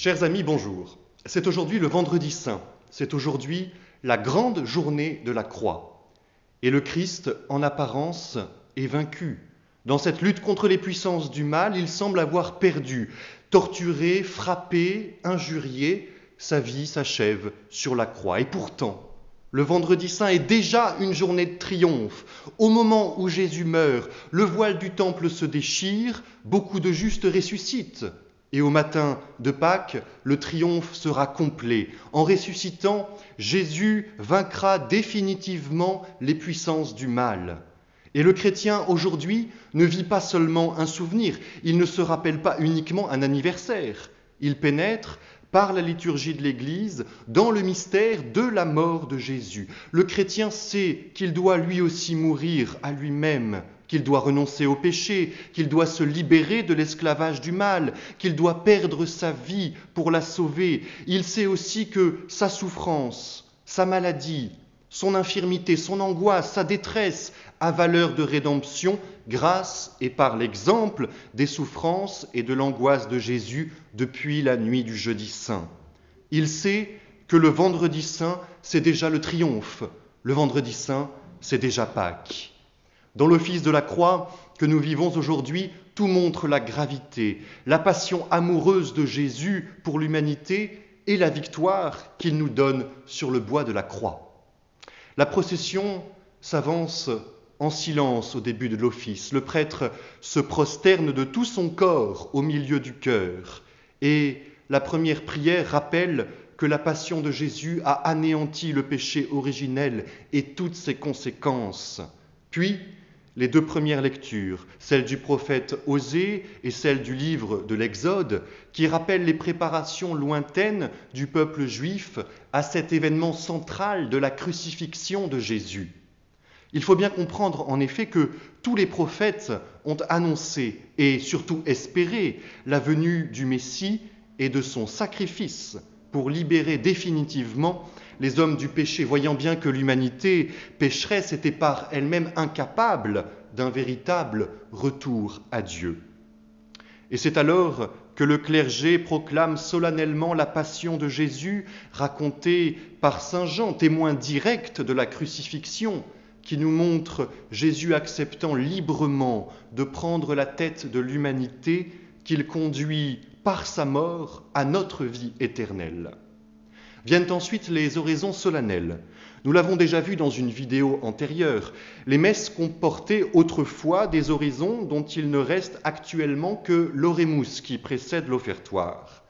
Chers amis, bonjour. C'est aujourd'hui le vendredi saint. C'est aujourd'hui la grande journée de la croix. Et le Christ, en apparence, est vaincu. Dans cette lutte contre les puissances du mal, il semble avoir perdu. Torturé, frappé, injurié, sa vie s'achève sur la croix. Et pourtant, le vendredi saint est déjà une journée de triomphe. Au moment où Jésus meurt, le voile du temple se déchire, beaucoup de justes ressuscitent. Et au matin de Pâques, le triomphe sera complet. En ressuscitant, Jésus vaincra définitivement les puissances du mal. Et le chrétien aujourd'hui ne vit pas seulement un souvenir, il ne se rappelle pas uniquement un anniversaire. Il pénètre par la liturgie de l'Église dans le mystère de la mort de Jésus. Le chrétien sait qu'il doit lui aussi mourir à lui-même, qu'il doit renoncer au péché, qu'il doit se libérer de l'esclavage du mal, qu'il doit perdre sa vie pour la sauver. Il sait aussi que sa souffrance, sa maladie, son infirmité, son angoisse, sa détresse a valeur de rédemption grâce et par l'exemple des souffrances et de l'angoisse de Jésus depuis la nuit du jeudi saint. Il sait que le vendredi saint, c'est déjà le triomphe. Le vendredi saint, c'est déjà Pâques. Dans l'office de la croix que nous vivons aujourd'hui, tout montre la gravité, la passion amoureuse de Jésus pour l'humanité et la victoire qu'il nous donne sur le bois de la croix. La procession s'avance en silence au début de l'office. Le prêtre se prosterne de tout son corps au milieu du chœur. Et la première prière rappelle que la passion de Jésus a anéanti le péché originel et toutes ses conséquences. Puis, les deux premières lectures, celle du prophète Osée et celle du livre de l'Exode, qui rappellent les préparations lointaines du peuple juif à cet événement central de la crucifixion de Jésus. Il faut bien comprendre en effet que tous les prophètes ont annoncé et surtout espéré la venue du Messie et de son sacrifice pour libérer définitivement les hommes du péché, voyant bien que l'humanité pécheresse était par elle-même incapable d'un véritable retour à Dieu. Et c'est alors que le clergé proclame solennellement la passion de Jésus, racontée par saint Jean, témoin direct de la crucifixion, qui nous montre Jésus acceptant librement de prendre la tête de l'humanité qu'il conduit par sa mort à notre vie éternelle. Viennent ensuite les oraisons solennelles. Nous l'avons déjà vu dans une vidéo antérieure. Les messes comportaient autrefois des oraisons dont il ne reste actuellement que l'orémus qui précède l'offertoire.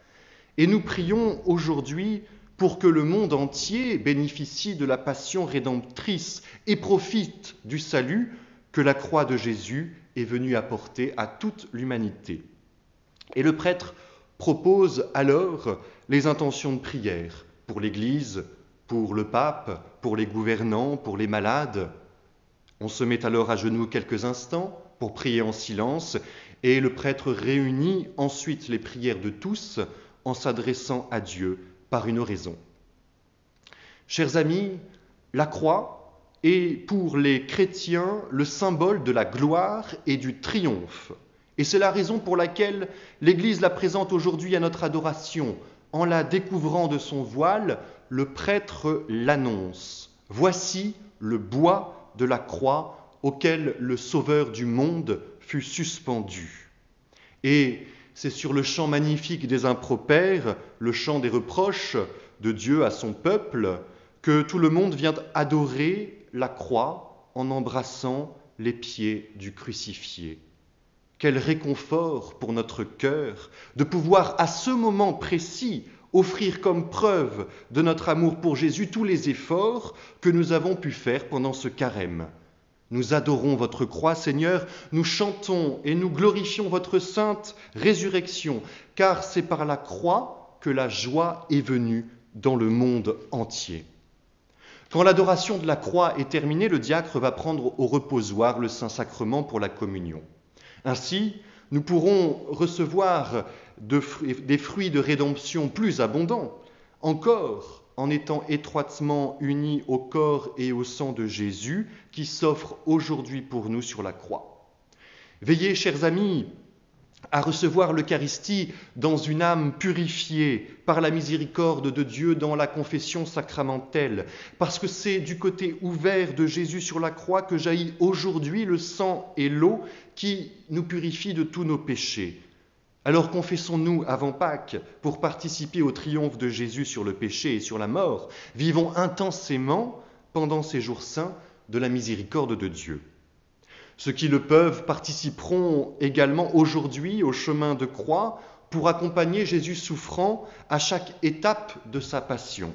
Et nous prions aujourd'hui pour que le monde entier bénéficie de la passion rédemptrice et profite du salut que la croix de Jésus est venue apporter à toute l'humanité. Et le prêtre propose alors les intentions de prière pour l'Église, pour le pape, pour les gouvernants, pour les malades. On se met alors à genoux quelques instants pour prier en silence et le prêtre réunit ensuite les prières de tous en s'adressant à Dieu par une oraison. Chers amis, la croix est pour les chrétiens le symbole de la gloire et du triomphe. Et c'est la raison pour laquelle l'Église la présente aujourd'hui à notre adoration. En la découvrant de son voile, le prêtre l'annonce. Voici le bois de la croix auquel le Sauveur du monde fut suspendu. Et c'est sur le chant magnifique des impropères, le chant des reproches de Dieu à son peuple, que tout le monde vient adorer la croix en embrassant les pieds du crucifié. Quel réconfort pour notre cœur de pouvoir à ce moment précis offrir comme preuve de notre amour pour Jésus tous les efforts que nous avons pu faire pendant ce carême. Nous adorons votre croix, Seigneur, nous chantons et nous glorifions votre sainte résurrection, car c'est par la croix que la joie est venue dans le monde entier. Quand l'adoration de la croix est terminée, le diacre va prendre au reposoir le Saint-Sacrement pour la communion. Ainsi, nous pourrons recevoir des fruits de rédemption plus abondants, encore en étant étroitement unis au corps et au sang de Jésus qui s'offre aujourd'hui pour nous sur la croix. Veillez, chers amis, à recevoir l'Eucharistie dans une âme purifiée par la miséricorde de Dieu dans la confession sacramentelle, parce que c'est du côté ouvert de Jésus sur la croix que jaillit aujourd'hui le sang et l'eau qui nous purifient de tous nos péchés. Alors confessons-nous avant Pâques pour participer au triomphe de Jésus sur le péché et sur la mort. Vivons intensément, pendant ces jours saints, de la miséricorde de Dieu. Ceux qui le peuvent participeront également aujourd'hui au chemin de croix pour accompagner Jésus souffrant à chaque étape de sa passion.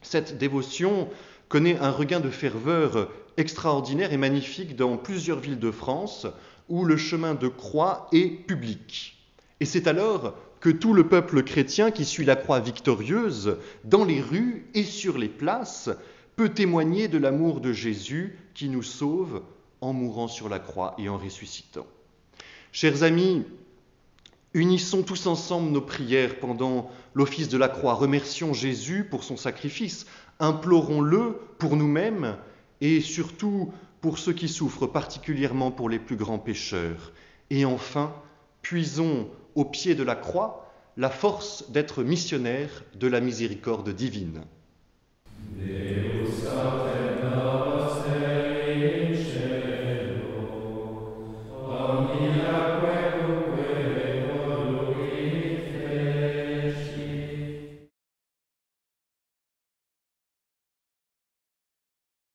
Cette dévotion connaît un regain de ferveur extraordinaire et magnifique dans plusieurs villes de France où le chemin de croix est public. Et c'est alors que tout le peuple chrétien qui suit la croix victorieuse dans les rues et sur les places peut témoigner de l'amour de Jésus qui nous sauve en mourant sur la croix et en ressuscitant. Chers amis, unissons tous ensemble nos prières pendant l'office de la croix. Remercions Jésus pour son sacrifice. Implorons-le pour nous-mêmes et surtout pour ceux qui souffrent, particulièrement pour les plus grands pécheurs. Et enfin, puisons au pied de la croix la force d'être missionnaires de la miséricorde divine.